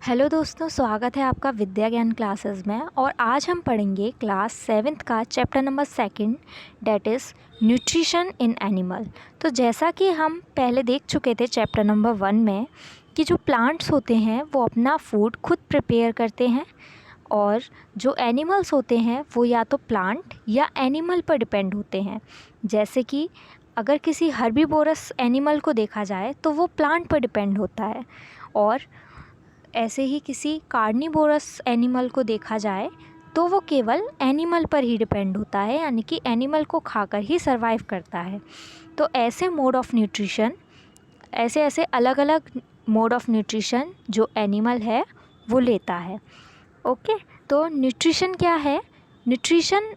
Hello दोस्तों, स्वागत है आपका विद्या ज्ञान क्लासेस में। और आज हम पढ़ेंगे क्लास 7th का chapter number 2 that is nutrition in animal. तो जैसा कि हम पहले देख चुके थे चैप्टर नंबर 1 में कि जो प्लांट्स होते हैं वो अपना फूड खुद प्रिपेयर करते हैं और जो एनिमल्स होते हैं वो या तो प्लांट या एनिमल पर डिपेंड होते हैं। जैसे कि अगर किसी हर्बीवोरस एनिमल को देखा जाए तो वो प्लांट पर डिपेंड होता है, और ऐसे ही किसी कार्निवोरस एनिमल को देखा जाए तो वो केवल एनिमल पर ही डिपेंड होता है, यानी कि एनिमल को खाकर ही सरवाइव करता है। तो ऐसे मोड ऑफ न्यूट्रिशन, ऐसे अलग अलग मोड ऑफ न्यूट्रिशन जो एनिमल है वो लेता है। ओके, तो न्यूट्रिशन क्या है? न्यूट्रिशन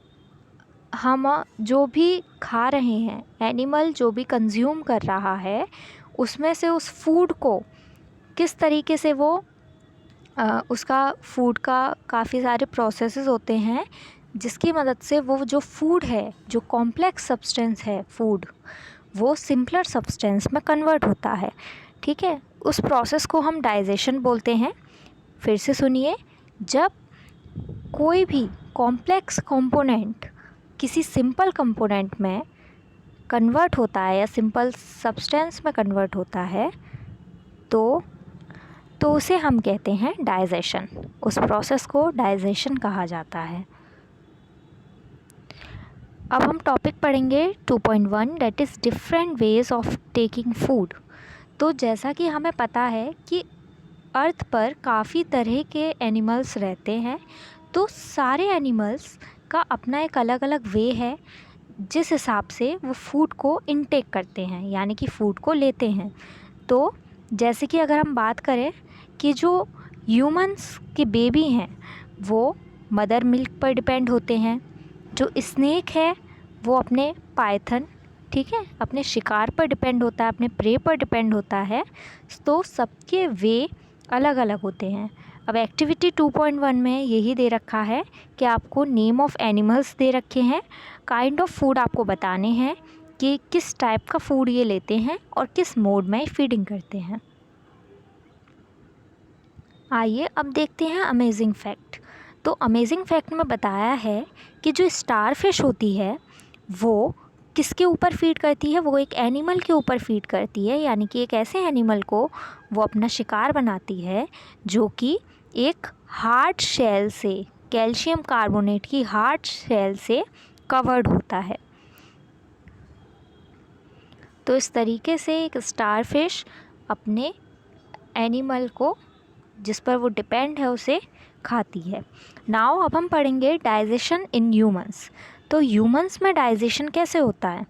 हम जो भी खा रहे हैं, एनिमल जो भी कंज्यूम कर रहा है, उसमें से उस फूड को किस तरीके से वो उसका फूड का काफ़ी सारे प्रोसेसेस होते हैं जिसकी मदद से वो जो फूड है, जो कॉम्प्लेक्स सब्सटेंस है फूड, वो सिंपलर सब्सटेंस में कन्वर्ट होता है। ठीक है, उस प्रोसेस को हम डाइजेशन बोलते हैं। फिर से सुनिए, जब कोई भी कॉम्प्लेक्स कंपोनेंट किसी सिंपल कंपोनेंट में कन्वर्ट होता है या सिंपल सब्सटेंस में कन्वर्ट होता है तो उसे हम कहते हैं डाइजेशन। उस प्रोसेस को डाइजेशन कहा जाता है। अब हम टॉपिक पढ़ेंगे 2.1 that is different ways of taking food. तो जैसा कि हमें पता है कि अर्थ पर काफ़ी तरह के एनिमल्स रहते हैं, तो सारे एनिमल्स का अपना एक अलग अलग वे है जिस हिसाब से वो फूड को इनटेक करते हैं, यानी कि फ़ूड को लेते हैं। तो जैसे कि अगर हम बात करें कि जो ह्यूमंस के बेबी हैं वो मदर मिल्क पर डिपेंड होते हैं। जो स्नेक है वो अपने पाइथन, ठीक है, अपने शिकार पर डिपेंड होता है, अपने प्रे पर डिपेंड होता है। तो सबके वे अलग अलग होते हैं। अब एक्टिविटी 2.1 में यही दे रखा है कि आपको नेम ऑफ एनिमल्स दे रखे हैं, काइंड ऑफ फूड आपको बताने हैं कि किस टाइप का फूड ये लेते हैं और किस मोड में फीडिंग करते हैं। आइए अब देखते हैं अमेजिंग फैक्ट। तो अमेजिंग फैक्ट में बताया है कि जो स्टारफिश होती है वो किसके ऊपर फीड करती है? वो एक एनिमल के ऊपर फीड करती है, यानी कि एक ऐसे एनिमल को वो अपना शिकार बनाती है जो कि एक हार्ड शेल से, कैल्शियम कार्बोनेट की हार्ड शेल से कवर्ड होता है। तो इस तरीके से एक स्टारफिश अपने एनिमल को जिस पर वो डिपेंड है उसे खाती है। नाउ अब हम पढ़ेंगे डाइजेशन इन ह्यूमंस। तो ह्यूमंस में डाइजेशन कैसे होता है?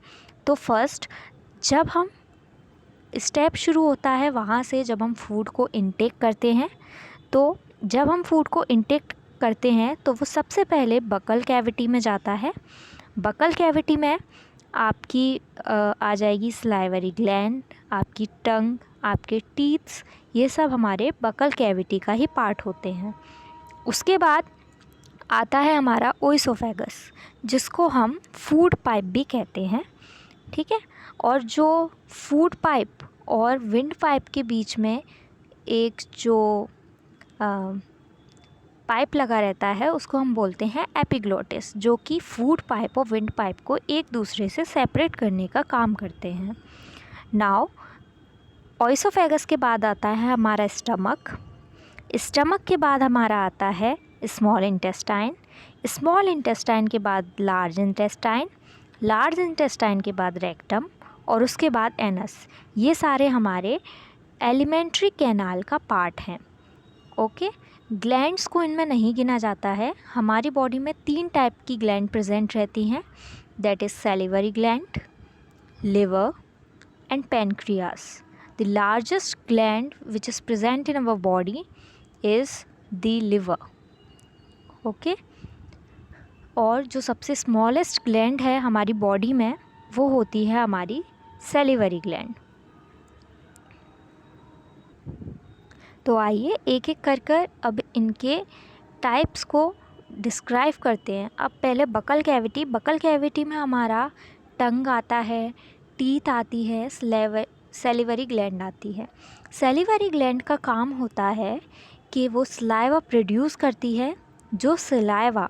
तो फर्स्ट जब हम स्टेप शुरू होता है वहाँ से, जब हम फूड को इनटेक करते हैं, तो जब हम फूड को इनटेक करते हैं तो वो सबसे पहले बकल कैविटी में जाता है। बकल कैविटी में आपकी आ जाएगी सलाइवरी ग्लैंड, आपकी टंग, आपके टीथ्स, ये सब हमारे बकल कैविटी का ही पार्ट होते हैं। उसके बाद आता है हमारा ओइसोफेगस, जिसको हम फूड पाइप भी कहते हैं। ठीक है, और जो फूड पाइप और विंड पाइप के बीच में एक जो पाइप लगा रहता है उसको हम बोलते हैं एपिग्लोटिस, जो कि फूड पाइप और विंड पाइप को एक दूसरे से सेपरेट करने का काम करते हैं। नाउ ओइसोफेगस के बाद आता है हमारा स्टमक। स्टमक के बाद हमारा आता है स्मॉल इंटेस्टाइन। स्मॉल इंटेस्टाइन के बाद लार्ज इंटेस्टाइन। लार्ज इंटेस्टाइन के बाद रेक्टम और उसके बाद एनस। ये सारे हमारे एलिमेंट्री कैनाल का पार्ट हैं। ओके, ग्लैंड्स को इनमें नहीं गिना जाता है। हमारी बॉडी में 3 टाइप की ग्लैंड प्रेजेंट रहती हैं, that is salivary gland, liver and pancreas. The largest gland which is present in our body is the liver. Okay, और जो सबसे स्मॉलेस्ट ग्लैंड है हमारी बॉडी में वो होती है हमारी सैलिवरी ग्लैंड। तो आइए एक एक कर कर अब इनके टाइप्स को डिस्क्राइब करते हैं। अब पहले बकल कैविटी। बकल कैविटी में हमारा टंग आता है, टीथ आती है, सैलिवरी ग्लैंड आती है। सैलिवरी ग्लैंड का काम होता है कि वो सलाइवा प्रोड्यूस करती है, जो सलाइवा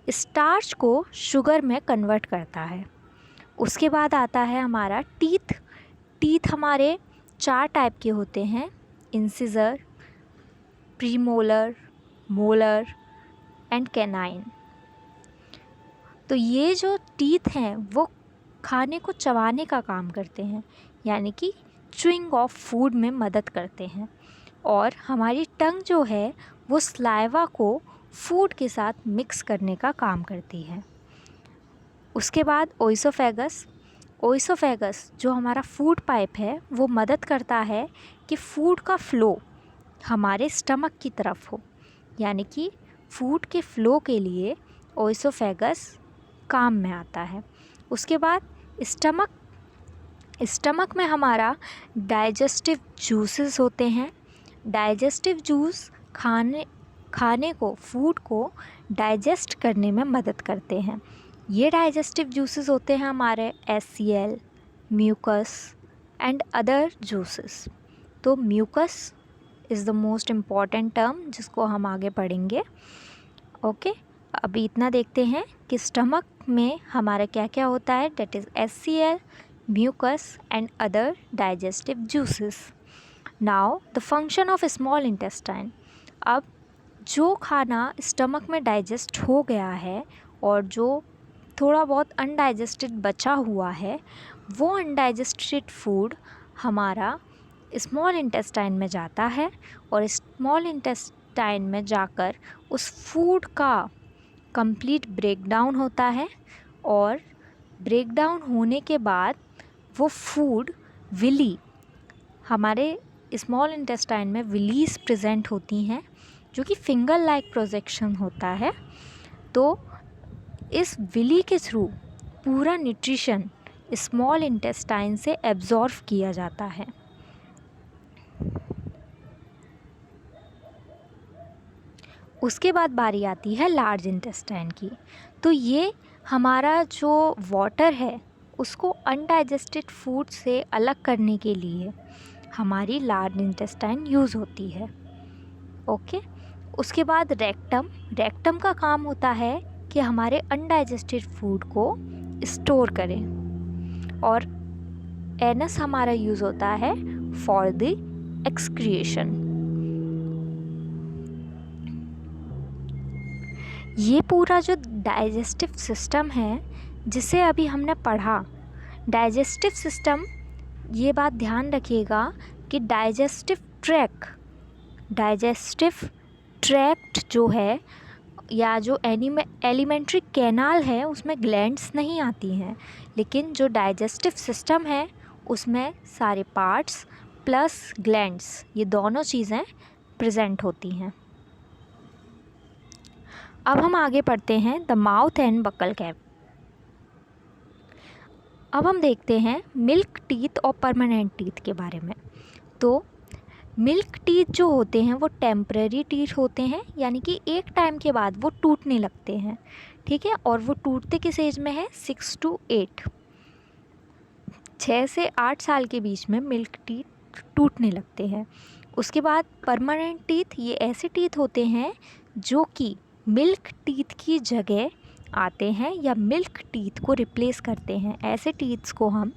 स्टार्च को शुगर में कन्वर्ट करता है। उसके बाद आता है हमारा टीथ। टीथ हमारे 4 टाइप के होते हैं, incisor, premolar, molar and canine. तो ये जो टीथ हैं वो खाने को चबाने का काम करते हैं, यानी कि च्युइंग ऑफ फूड में मदद करते हैं। और हमारी टंग जो है वो सलाइवा को फूड के साथ मिक्स करने का काम करती है। उसके बाद ओइसोफेगस। ओइसोफेगस जो हमारा फूड पाइप है वो मदद करता है कि फूड का फ़्लो हमारे स्टमक की तरफ हो, यानी कि फूड के फ़्लो के लिए ओइसोफेगस काम में आता है। उसके बाद स्टमक में हमारा डाइजेस्टिव जूसेस होते हैं। डाइजेस्टिव जूस खाने को, फूड को डाइजेस्ट करने में मदद करते हैं। ये डाइजेस्टिव जूसेस होते हैं हमारे HCl, mucus and other juices. तो mucus is the most important term जिसको हम आगे पढ़ेंगे। ओके, अभी इतना देखते हैं कि स्टमक में हमारा क्या क्या होता है, that is HCl, mucus and other digestive juices. Now the function of small intestine. अब जो खाना स्टमक में डाइजेस्ट हो गया है और जो थोड़ा बहुत अनडाइजेस्टेड बचा हुआ है, वो अनडाइजेस्टेड फूड हमारा स्मॉल इंटेस्टाइन में जाता है और स्मॉल इंटेस्टाइन में जाकर उस फूड का कंप्लीट ब्रेकडाउन होता है। और ब्रेकडाउन होने के बाद वो फूड विली, हमारे स्मॉल इंटेस्टाइन में विलीज प्रेजेंट होती हैं जो कि फिंगर लाइक प्रोजेक्शन होता है। तो इस विली के थ्रू पूरा न्यूट्रिशन स्मॉल इंटेस्टाइन से एब्जॉर्व किया जाता है। उसके बाद बारी आती है लार्ज इंटेस्टाइन की। तो ये हमारा जो वाटर है उसको अनडाइजेस्टेड फूड से अलग करने के लिए हमारी लार्ज इंटेस्टाइन यूज़ होती है। ओके, उसके बाद रेक्टम। रेक्टम का काम होता है कि हमारे अनडाइजेस्टेड फूड को स्टोर करें। और एनस हमारा यूज़ होता है फॉर द एक्सक्रिएशन। ये पूरा जो डाइजेस्टिव सिस्टम है जिसे अभी हमने पढ़ा, डाइजेस्टिव सिस्टम, ये बात ध्यान रखिएगा कि डाइजेस्टिव ट्रैक्ट जो है या जो एलिमेंट्री कैनाल है उसमें ग्लैंड्स नहीं आती हैं, लेकिन जो डाइजेस्टिव सिस्टम है उसमें सारे पार्ट्स प्लस ग्लैंड्स, ये दोनों चीज़ें प्रेजेंट होती हैं। अब हम आगे पढ़ते हैं the mouth and buccal cap. अब हम देखते हैं मिल्क टीथ और परमानेंट टीथ के बारे में। तो मिल्क टीथ जो होते हैं वो टेम्पररी टीथ होते हैं, यानी कि एक टाइम के बाद वो टूटने लगते हैं, ठीक है। और वो टूटते किस एज में है, 6 to 8, 6 से 8 साल के बीच में मिल्क टीथ टूटने लगते हैं। उसके बाद परमानेंट टीथ, ये ऐसे टीथ होते हैं जो कि मिल्क टीथ की जगह आते हैं या मिल्क टीथ को रिप्लेस करते हैं। ऐसे टीथ्स को हम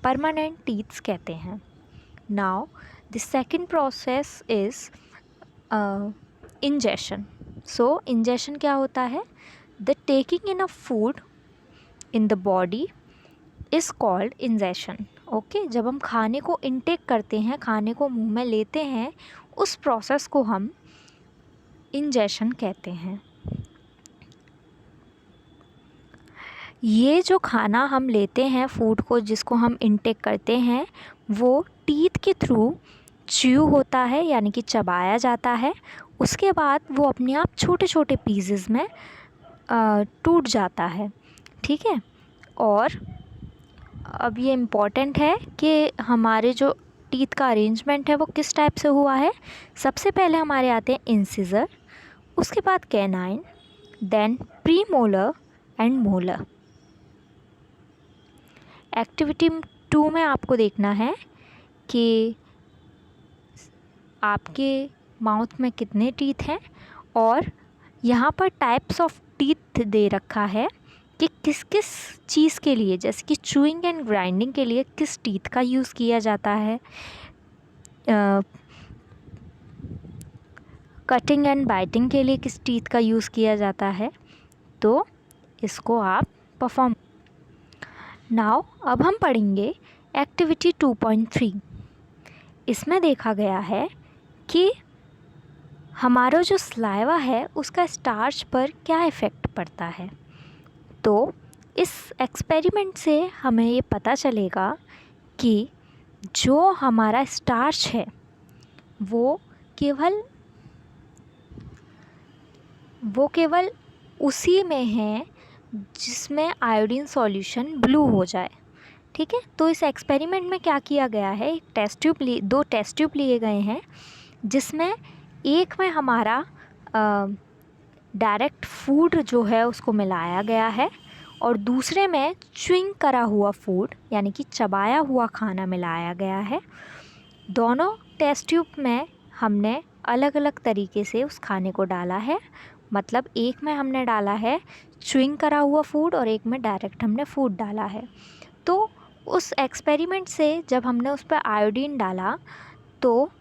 परमानेंट टीथ्स कहते हैं। Now the second process is ingestion. So ingestion क्या होता है, the taking in a food in the body is called ingestion. Okay, जब हम खाने को इनटेक करते हैं, खाने को मुंह में लेते हैं, उस प्रोसेस को हम इंजेशन कहते हैं। ये जो खाना हम लेते हैं, फूड को जिसको हम इनटेक करते हैं, वो टीथ के थ्रू च्यू होता है, यानी कि चबाया जाता है। उसके बाद वो अपने आप छोटे छोटे पीसेस में टूट जाता है, ठीक है। और अब ये इम्पॉर्टेंट है कि हमारे जो टीथ का अरेंजमेंट है वो किस टाइप से हुआ है। सबसे पहले हमारे आते हैं इंसिजर, उसके बाद canine, then premolar and molar. Activity 2 में आपको देखना है कि आपके माउथ में कितने टीथ हैं, और यहाँ पर टाइप्स ऑफ टीथ दे रखा है कि किस किस चीज़ के लिए, जैसे कि चूइंग एंड ग्राइंडिंग के लिए किस टीथ का यूज़ किया जाता है, कटिंग एंड बाइटिंग के लिए किस टीथ का यूज़ किया जाता है। तो इसको आप परफॉर्म। नाउ अब हम पढ़ेंगे एक्टिविटी 2.3। इसमें देखा गया है कि हमारा जो सलाइवा है उसका स्टार्च पर क्या इफ़ेक्ट पड़ता है। तो इस एक्सपेरिमेंट से हमें ये पता चलेगा कि जो हमारा स्टार्च है वो केवल उसी में है जिसमें आयोडीन सॉल्यूशन ब्लू हो जाए। ठीक है, तो इस एक्सपेरिमेंट में क्या किया गया है, दो टेस्ट ट्यूब लिए गए हैं, जिसमें एक में हमारा डायरेक्ट फूड जो है उसको मिलाया गया है और दूसरे में च्युइंग करा हुआ फूड यानी कि चबाया हुआ खाना मिलाया गया है। दोनों टेस्ट ट्यूब में हमने अलग अलग तरीके से उस खाने को डाला है, मतलब एक में हमने डाला है च्युइंग करा हुआ फूड और एक में डायरेक्ट हमने फूड डाला है। तो उस एक्सपेरिमेंट से जब हमने उस पर आयोडीन डाला तो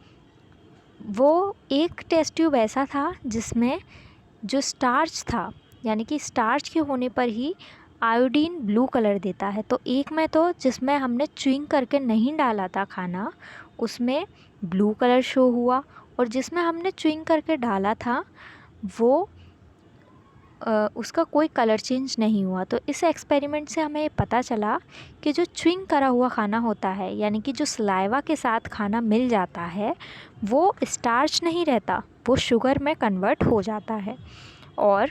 वो एक टेस्ट ट्यूब ऐसा था जिसमें जो स्टार्च था, यानी कि स्टार्च के होने पर ही आयोडीन ब्लू कलर देता है, तो एक में तो जिसमें हमने च्युइंग करके नहीं डाला था खाना उसमें ब्लू कलर शो हुआ, और जिसमें हमने च्युइंग करके डाला था वो उसका कोई कलर चेंज नहीं हुआ। तो इस एक्सपेरिमेंट से हमें पता चला कि जो च्युइंग करा हुआ खाना होता है, यानी कि जो सलाइवा के साथ खाना मिल जाता है, वो स्टार्च नहीं रहता, वो शुगर में कन्वर्ट हो जाता है। और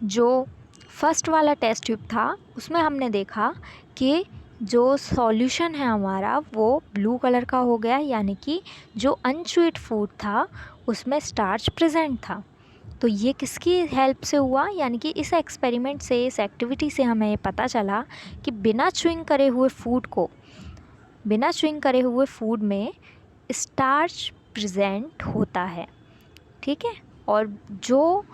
जो फर्स्ट वाला टेस्ट ट्यूब था उसमें हमने देखा कि जो सॉल्यूशन है हमारा वो ब्लू कलर का हो गया, यानी कि जो अनच्युइड फूड था उसमें स्टार्च प्रेजेंट था। तो ये किसकी हेल्प से हुआ, यानी कि इस एक्सपेरिमेंट से, इस एक्टिविटी से हमें पता चला कि बिना च्युइंग करे हुए फूड में स्टार्च प्रेजेंट होता है। ठीक है, और जो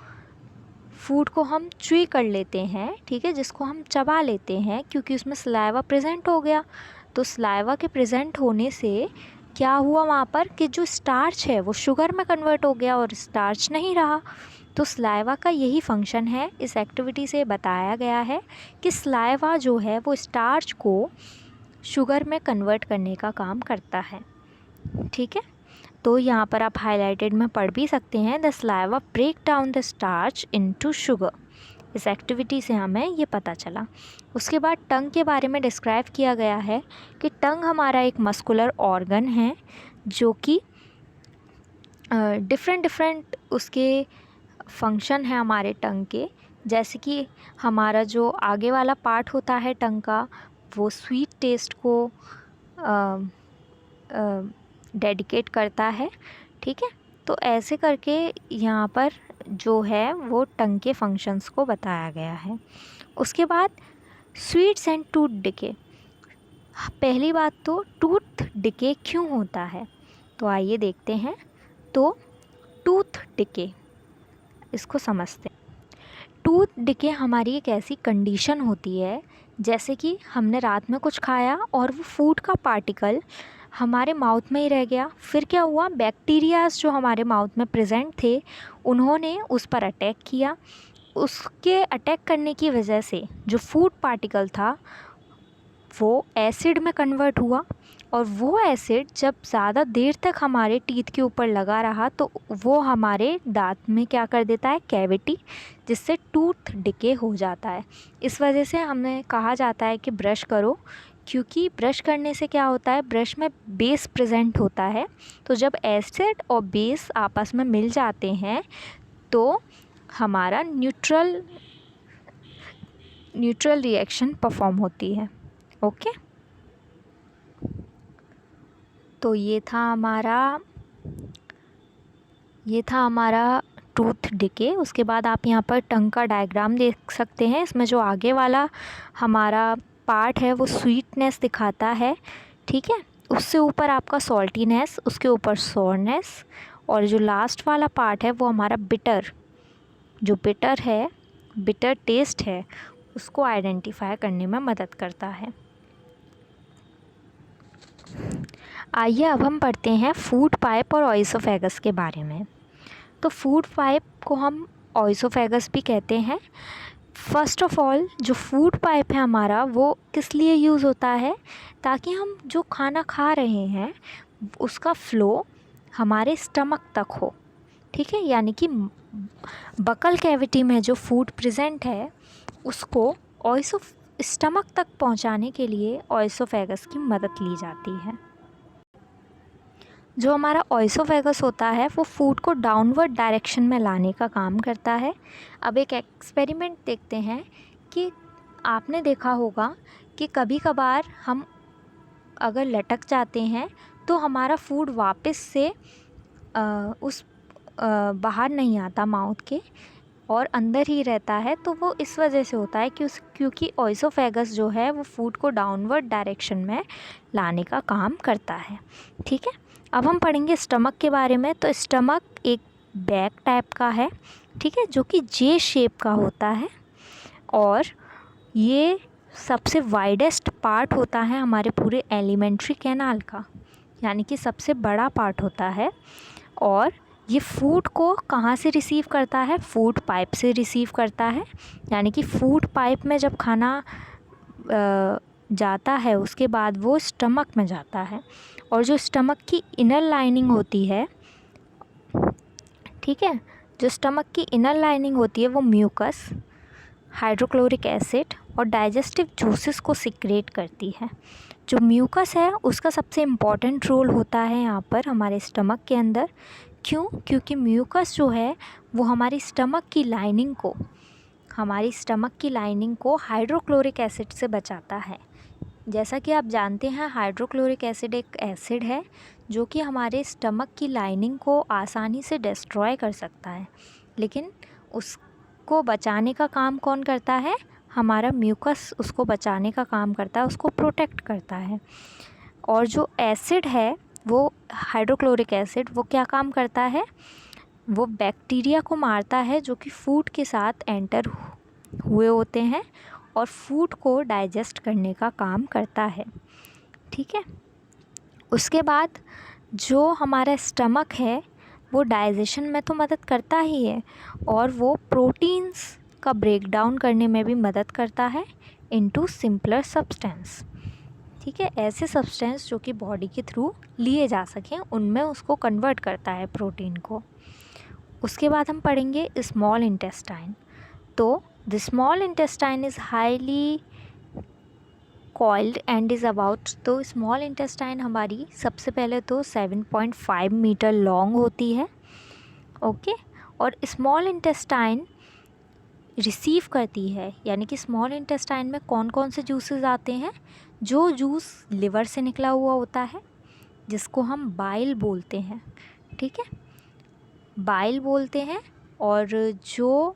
फूड को हम च्युई कर लेते हैं, ठीक है, जिसको हम चबा लेते हैं क्योंकि उसमें सलाइवा प्रेजेंट हो गया, तो सलाइवा के प्रेजेंट होने से क्या हुआ वहाँ पर कि जो स्टार्च है वो शुगर में कन्वर्ट हो गया और स्टार्च नहीं रहा। तो सलाइवा का यही फंक्शन है, इस एक्टिविटी से बताया गया है कि सलाइवा जो है वो स्टार्च को शुगर में कन्वर्ट करने का काम करता है। ठीक है, तो यहाँ पर आप हाईलाइटेड में पढ़ भी सकते हैं, the saliva break down the starch into sugar. इस एक्टिविटी से हमें ये पता चला। उसके बाद टंग के बारे में डिस्क्राइब किया गया है कि टंग हमारा एक मस्कुलर ऑर्गन है जो कि डिफरेंट उसके फंक्शन है हमारे टंग के। जैसे कि हमारा जो आगे वाला पार्ट होता है टंग का वो स्वीट टेस्ट को डेडिकेट करता है। ठीक है, तो ऐसे करके यहाँ पर जो है वो टंग के फंक्शंस को बताया गया है। उसके बाद स्वीट्स एंड टूथ डिके। पहली बात तो टूथ डिके क्यों होता है, तो आइए देखते हैं। तो टूथ डिके, इसको समझते हैं। टूथ डिके हमारी एक ऐसी कंडीशन होती है जैसे कि हमने रात में कुछ खाया और वो फूड का पार्टिकल हमारे माउथ में ही रह गया, फिर क्या हुआ, बैक्टीरियाज जो हमारे माउथ में प्रेजेंट थे उन्होंने उस पर अटैक किया। उसके अटैक करने की वजह से जो फूड पार्टिकल था वो एसिड में कन्वर्ट हुआ, और वो एसिड जब ज़्यादा देर तक हमारे टीथ के ऊपर लगा रहा तो वो हमारे दांत में क्या कर देता है, कैविटी, जिससे टूथ डिके हो जाता है। इस वजह से हमें कहा जाता है कि ब्रश करो, क्योंकि ब्रश करने से क्या होता है, ब्रश में बेस प्रेजेंट होता है, तो जब एसिड और बेस आपस में मिल जाते हैं तो हमारा न्यूट्रल रिएक्शन परफॉर्म होती है। ओके, तो ये था हमारा टूथ डिके। उसके बाद आप यहाँ पर टंग का डायग्राम देख सकते हैं। इसमें जो आगे वाला हमारा पार्ट है वो स्वीटनेस दिखाता है, ठीक है, उससे ऊपर आपका सॉल्टीनेस, उसके ऊपर सोरनेस, और जो लास्ट वाला पार्ट है वो हमारा बिटर, जो बिटर टेस्ट है उसको आइडेंटिफाई करने में मदद करता है। आइए अब हम पढ़ते हैं फूड पाइप और ऑइसोफेगस के बारे में। तो फूड पाइप को हम ऑइसोफेगस भी कहते हैं। फर्स्ट ऑफ ऑल जो फूड पाइप है हमारा वो किस लिए यूज़ होता है, ताकि हम जो खाना खा रहे हैं उसका फ़्लो हमारे स्टमक तक हो, ठीक है। यानी कि बकल कैविटी में जो फूड प्रेजेंट है उसको स्टमक तक पहुंचाने के लिए ऑइसोफेगस की मदद ली जाती है। जो हमारा ऑइसोफेगस होता है वो फूड को डाउनवर्ड डायरेक्शन में लाने का काम करता है। अब एक एक्सपेरिमेंट देखते हैं कि आपने देखा होगा कि कभी कभार हम अगर लटक जाते हैं तो हमारा फूड वापस से बाहर नहीं आता माउथ के और अंदर ही रहता है। तो वो इस वजह से होता है क्योंकि ऑइसोफेगस जो है वो फूड को डाउनवर्ड डायरेक्शन में लाने का काम करता है, ठीक है। अब हम पढ़ेंगे स्टमक के बारे में। तो स्टमक एक बैग टाइप का है, ठीक है, जो कि जे शेप का होता है और ये सबसे वाइडेस्ट पार्ट होता है हमारे पूरे एलिमेंट्री कैनाल का, यानी कि सबसे बड़ा पार्ट होता है। और ये फूड को कहाँ से रिसीव करता है, फूड पाइप से रिसीव करता है। यानी कि फूड पाइप में जब खाना जाता है उसके बाद वो स्टमक में जाता है। और जो स्टमक की इनर लाइनिंग होती है, ठीक है, जो स्टमक की इनर लाइनिंग होती है वो म्यूकस, हाइड्रोक्लोरिक एसिड और डाइजेस्टिव जूसेस को सिक्रेट करती है। जो म्यूकस है उसका सबसे इम्पॉर्टेंट रोल होता है यहाँ पर हमारे स्टमक के अंदर। क्यों? क्योंकि म्यूकस जो है वो हमारी स्टमक की लाइनिंग को हाइड्रोक्लोरिक एसिड से बचाता है। जैसा कि आप जानते हैं हाइड्रोक्लोरिक एसिड एक एसिड है जो कि हमारे स्टमक की लाइनिंग को आसानी से डिस्ट्रॉय कर सकता है, लेकिन उसको बचाने का काम कौन करता है? हमारा म्यूकस उसको बचाने का काम करता है, उसको प्रोटेक्ट करता है। और जो एसिड है वो हाइड्रोक्लोरिक एसिड वो क्या काम करता है? वो बैक्टीरिया को मारता है जो कि फूड के साथ एंटर हुए होते हैं और फूड को डाइजेस्ट करने का काम करता है, ठीक है। उसके बाद जो हमारा स्टमक है वो डाइजेशन में तो मदद करता ही है और वो प्रोटीन्स का ब्रेक डाउन करने में भी मदद करता है इनटू सिंपलर सब्सटेंस, ठीक है। ऐसे सब्सटेंस जो कि बॉडी के थ्रू लिए जा सकें उनमें उसको कन्वर्ट करता है प्रोटीन को। उसके बाद हम पढ़ेंगे स्मॉल इंटेस्टाइन। तो the small intestine is highly coiled and is about, तो स्मॉल इंटेस्टाइन हमारी सबसे पहले तो 7.5 मीटर लॉन्ग होती है, ओके। और स्मॉल इंटेस्टाइन रिसीव करती है, यानी कि स्मॉल इंटेस्टाइन में कौन कौन से जूसेस आते हैं? जो जूस लिवर से निकला हुआ होता है जिसको हम बाइल बोलते हैं, ठीक है, बाइल बोलते हैं। और जो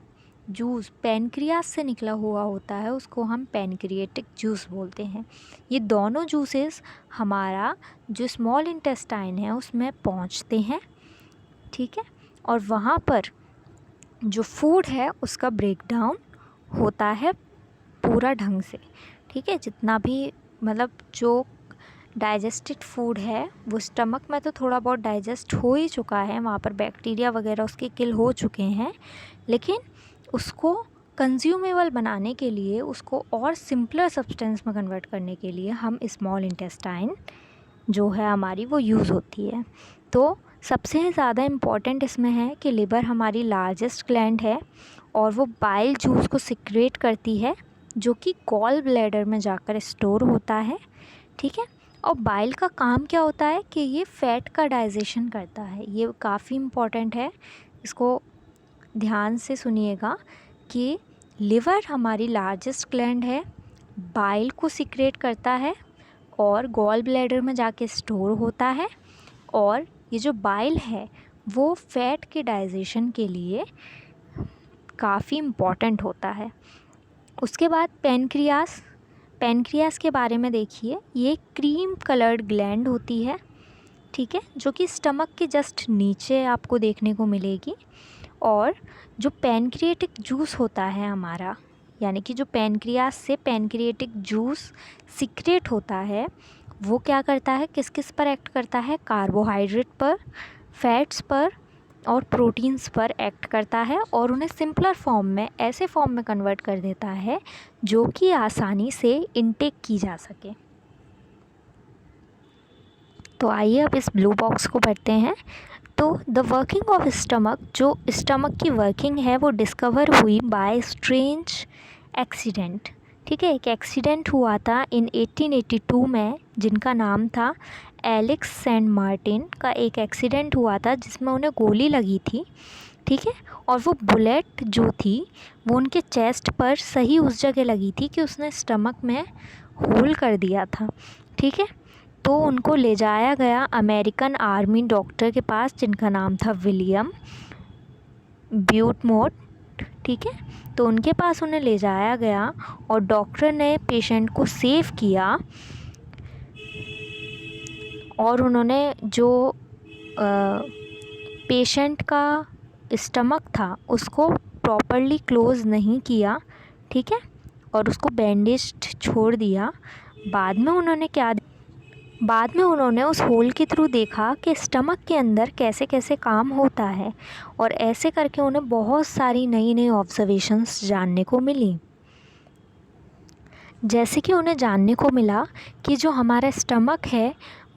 जूस पैनक्रियास से निकला हुआ होता है उसको हम पैनक्रिएटिक जूस बोलते हैं। ये दोनों जूसेस हमारा जो स्मॉल इंटेस्टाइन है उसमें पहुंचते हैं, ठीक है। और वहाँ पर जो फूड है उसका ब्रेक डाउन होता है पूरा ढंग से, ठीक है। जितना भी मतलब जो डाइजेस्टेड फूड है वो स्टमक में तो थोड़ा बहुत डाइजेस्ट हो ही चुका है, वहाँ पर बैक्टीरिया वगैरह उसके किल हो चुके हैं, लेकिन उसको कंज्यूमेबल बनाने के लिए, उसको और सिंपलर सब्सटेंस में कन्वर्ट करने के लिए हम स्मॉल इंटेस्टाइन जो है हमारी वो यूज़ होती है। तो सबसे ज़्यादा इम्पॉर्टेंट इसमें है कि लिवर हमारी लार्जेस्ट ग्लैंड है और वो बाइल जूस को सिक्रेट करती है जो कि गॉल ब्लैडर में जाकर स्टोर होता है, ठीक है। और बाइल का काम क्या होता है कि ये फ़ैट का डाइजेशन करता है। ये काफ़ी इम्पॉर्टेंट है, इसको ध्यान से सुनिएगा कि लिवर हमारी लार्जेस्ट ग्लैंड है, बाइल को सिक्रेट करता है और गॉल ब्लैडर में जाके स्टोर होता है। और ये जो बाइल है वो फ़ैट के डाइजेशन के लिए काफ़ी इम्पॉर्टेंट होता है। उसके बाद पैनक्रियास के बारे में देखिए। ये क्रीम कलर्ड ग्लैंड होती है ठीक है, जो कि स्टमक के जस्ट नीचे आपको देखने को मिलेगी। और जो पैनक्रिएटिक जूस होता है हमारा, यानी कि जो पैनक्रियास से पैनक्रिएटिक जूस सिक्रेट होता है, वो क्या करता है, किस किस पर एक्ट करता है, कार्बोहाइड्रेट पर, फैट्स पर और प्रोटीन्स पर एक्ट करता है और उन्हें सिंपलर फॉर्म में, ऐसे फॉर्म में कन्वर्ट कर देता है जो कि आसानी से इनटेक की जा सके। तो आइए अब इस ब्लू बॉक्स को पढ़ते हैं। तो द वर्किंग ऑफ स्टमक, जो स्टमक की वर्किंग है वो डिस्कवर हुई बाय स्ट्रेंज एक्सीडेंट। ठीक है, एक एक्सीडेंट हुआ था इन 1882 में, जिनका नाम था एलेक्स सेंट मार्टिन का। एक एक्सीडेंट हुआ था जिसमें उन्हें गोली लगी थी। ठीक है, और वो बुलेट जो थी वो उनके चेस्ट पर सही उस जगह लगी थी कि उसने स्टमक में होल कर दिया था। ठीक है, तो उनको ले जाया गया अमेरिकन आर्मी डॉक्टर के पास, जिनका नाम था विलियम ब्यूटमोट। ठीक है, तो उनके पास उन्हें ले जाया गया और डॉक्टर ने पेशेंट को सेव किया और उन्होंने जो पेशेंट का स्टमक था उसको प्रॉपरली क्लोज़ नहीं किया। ठीक है, और उसको बैंडेज छोड़ दिया। बाद में उन्होंने उस होल के थ्रू देखा कि स्टमक के अंदर कैसे कैसे काम होता है, और ऐसे करके उन्हें बहुत सारी नई नई ऑब्जर्वेशंस जानने को मिली। जैसे कि उन्हें जानने को मिला कि जो हमारा स्टमक है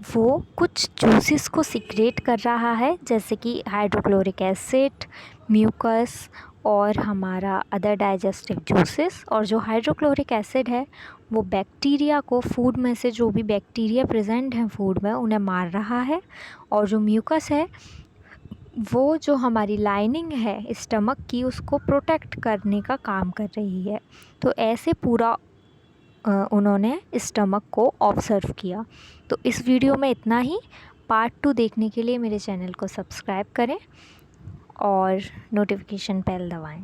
वो कुछ जूसेस को सिक्रेट कर रहा है, जैसे कि हाइड्रोक्लोरिक एसिड, म्यूकस और हमारा अदर डाइजेस्टिव जूसेस। और जो हाइड्रोक्लोरिक एसिड है वो बैक्टीरिया को, फूड में से जो भी बैक्टीरिया प्रेजेंट हैं फूड में, उन्हें मार रहा है। और जो म्यूकस है वो जो हमारी लाइनिंग है स्टमक की, उसको प्रोटेक्ट करने का काम कर रही है। तो ऐसे पूरा उन्होंने स्टमक को ऑब्ज़र्व किया। तो इस वीडियो में इतना ही। पार्ट 2 देखने के लिए मेरे चैनल को सब्सक्राइब करें और नोटिफिकेशन बेल दबाएं।